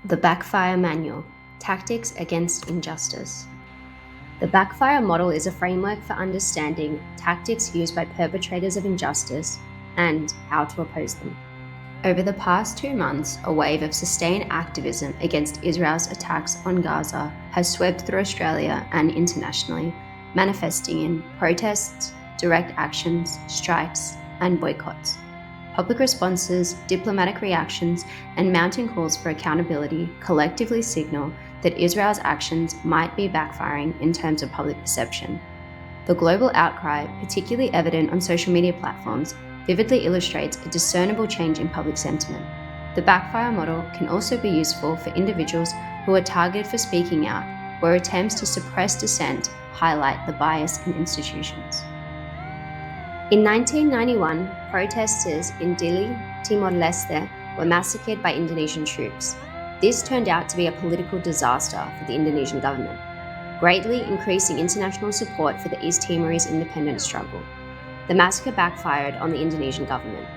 The Backfire Manual: Tactics Against Injustice. The Backfire model is a framework for understanding tactics used by perpetrators of injustice and how to oppose them. Over the past 2 months, a wave of sustained activism against Israel's attacks on Gaza has swept through Australia and internationally, manifesting in protests, direct actions, strikes, and boycotts. Public responses, diplomatic reactions, and mounting calls for accountability collectively signal that Israel's actions might be backfiring in terms of public perception. The global outcry, particularly evident on social media platforms, vividly illustrates a discernible change in public sentiment. The Backfire model can also be useful for individuals who are targeted for speaking out, where attempts to suppress dissent highlight the bias in institutions. In 1991, protesters in Dili, Timor-Leste, were massacred by Indonesian troops. This turned out to be a political disaster for the Indonesian government, greatly increasing international support for the East Timorese independence struggle. The massacre backfired on the Indonesian government.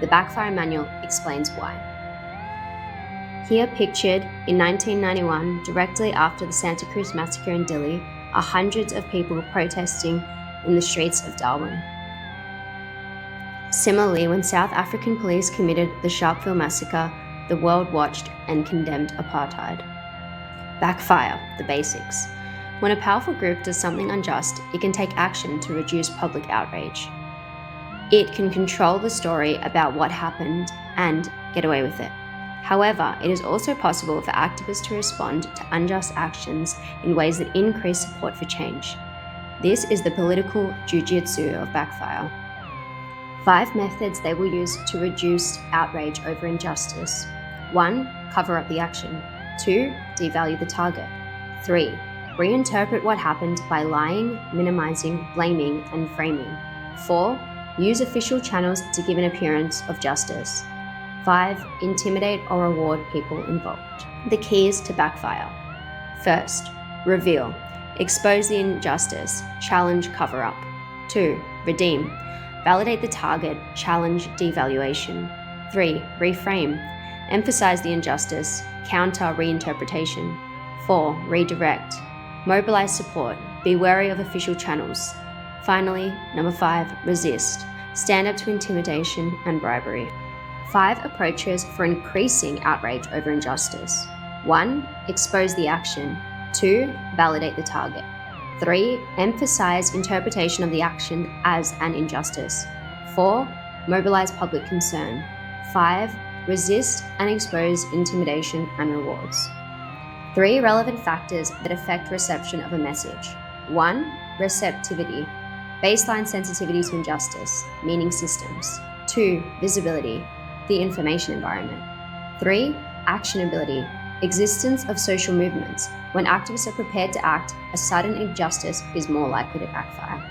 The Backfire Manual explains why. Here pictured in 1991, directly after the Santa Cruz massacre in Dili, are hundreds of people protesting in the streets of Darwin. Similarly, when South African police committed the Sharpeville massacre, the world watched and condemned apartheid. Backfire: the basics. When a powerful group does something unjust, it can take action to reduce public outrage. It can control the story about what happened and get away with it. However, it is also possible for activists to respond to unjust actions in ways that increase support for change. This is the political jiu-jitsu of Backfire. 5 methods they will use to reduce outrage over injustice. 1. Cover up the action. 2. Devalue the target. 3. Reinterpret what happened by lying, minimizing, blaming, and framing. 4. Use official channels to give an appearance of justice. 5. Intimidate or reward people involved. The keys to Backfire. First, reveal. Expose the injustice. Challenge cover-up. 2. Redeem. Validate the target. Challenge devaluation. 3. Reframe. Emphasize the injustice. Counter reinterpretation. 4. Redirect. Mobilize support. Be wary of official channels. Finally, number 5, resist. Stand up to intimidation and bribery. 5 approaches for increasing outrage over injustice. 1. Expose the action. 2. Validate the target. 3. Emphasize interpretation of the action as an injustice. 4. Mobilize public concern. 5. Resist and expose intimidation and rewards. 3 relevant factors that affect reception of a message. 1. Receptivity. Baseline sensitivity to injustice, meaning systems. 2. Visibility. The information environment. 3. Actionability. Existence of social movements. When activists are prepared to act, a sudden injustice is more likely to backfire.